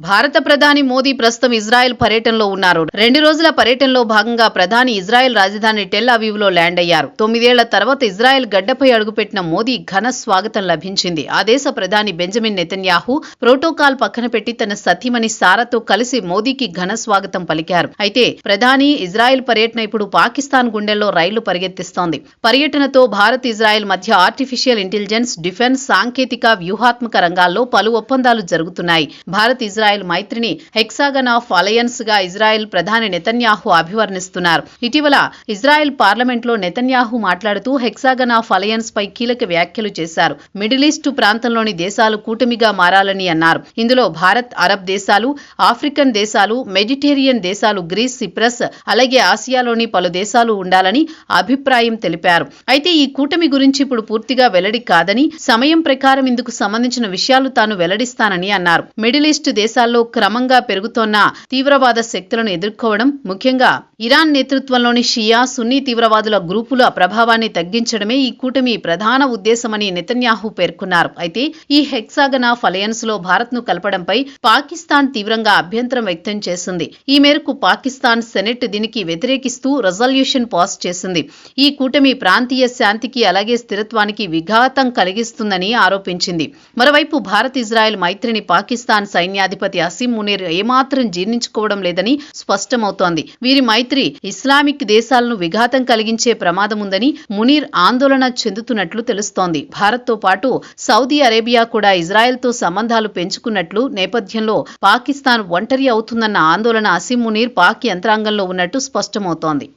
భారత ప్రధాని మోదీ ప్రస్తుతం ఇజ్రాయెల్ పర్యటనలో ఉన్నారు. 2 రోజుల పర్యటనలో భాగంగా ప్రధాని ఇజ్రాయెల్ రాజధాని టెల్ అవీవ్లో ల్యాండ్ అయ్యారు. 9 ఏళ్ల తర్వాత ఇజ్రాయెల్ గడ్డపై అడుగుపెట్టిన మోదీ ఘన స్వాగతం లభించింది. ఆ దేశ ప్రధాని బెంజమిన్ నెతన్యాహు ప్రోటోకాల్ పక్కన పెట్టి తన సతీమణి సారాతో కలిసి మోదీకి ఘన స్వాగతం పలికారు. అయితే ప్రధాని ఇజ్రాయెల్ పర్యటన ఇప్పుడు పాకిస్తాన్ గుండెల్లో రైళ్లు పరిగెత్తిస్తోంది. పర్యటనతో భారత్ ఇజ్రాయెల్ మధ్య ఆర్టిఫిషియల్ ఇంటెలిజెన్స్, డిఫెన్స్, సాంకేతిక, వ్యూహాత్మక రంగాల్లో పలు ఒప్పందాలు జరుగుతున్నాయి. భారత్ ఇజ్రాయెల్ మైత్రిని హెక్సాగన్ ఆఫ్ అలయన్స్ గా ఇజ్రాయెల్ ప్రధాని నెతన్యాహు అభివర్ణిస్తున్నారు. ఇటీవల ఇజ్రాయెల్ పార్లమెంట్లో నెతన్యాహు మాట్లాడుతూ హెక్సాగన్ ఆఫ్ అలయన్స్ పై కీలక వ్యాఖ్యలు చేశారు. మిడిల్ ఈస్ట్ ప్రాంతంలోని దేశాలు కూటమిగా మారాలని అన్నారు. ఇందులో భారత్, అరబ్ దేశాలు, ఆఫ్రికన్ దేశాలు, మెడిటేరియన్ దేశాలు, గ్రీస్, సిప్రస్, అలాగే ఆసియాలోని పలు దేశాలు ఉండాలని అభిప్రాయం తెలిపారు. అయితే ఈ కూటమి గురించి ఇప్పుడు పూర్తిగా వెల్లడి కాదని, సమయం ప్రకారం ఇందుకు సంబంధించిన విషయాలు తాను వెల్లడిస్తానని అన్నారు. మిడిల్ ఈస్ట్ దేశాల్లో క్రమంగా పెరుగుతోన్న తీవ్రవాద శక్తులను ఎదుర్కోవడం, ముఖ్యంగా ఇరాన్ నేతృత్వంలోని షియా, సున్నీ తీవ్రవాదుల గ్రూపుల ప్రభావాన్ని తగ్గించడమే ఈ కూటమి ప్రధాన ఉద్దేశమని నెతన్యాహు పేర్కొన్నారు. అయితే ఈ హెక్సాగన్ ఆఫ్ అలయన్స్ లో భారత్ ను కలపడంపై పాకిస్తాన్ తీవ్రంగా అభ్యంతరం వ్యక్తం చేసింది. ఈ మేరకు పాకిస్తాన్ సెనెట్ దీనికి వ్యతిరేకిస్తూ రెజల్యూషన్ పాస్ చేసింది. ఈ కూటమి ప్రాంతీయ శాంతికి అలాగే స్థిరత్వానికి విఘాతం కలిగిస్తుందని ఆరోపించింది. మరోవైపు భారత్ ఇజ్రాయెల్ మైత్రిని పాకిస్తాన్ సైన్యాధిపతి అసీం మునీర్ ఏమాత్రం జీర్ణించుకోవడం లేదని స్పష్టమవుతోంది. వీరి మైత్రి ఇస్లామిక్ దేశాలను విఘాతం కలిగించే ప్రమాదముందని మునీర్ ఆందోళన చెందుతున్నట్లు తెలుస్తోంది. భారత్తో పాటు సౌదీ అరేబియా కూడా ఇజ్రాయెల్తో సంబంధాలు పెంచుకున్నట్లు నేపథ్యంలో పాకిస్తాన్ ఒంటరి అవుతుందన్న ఆందోళన అసీం మునీర్ పాక్ యంత్రాంగంలో ఉన్నట్టు స్పష్టమవుతోంది.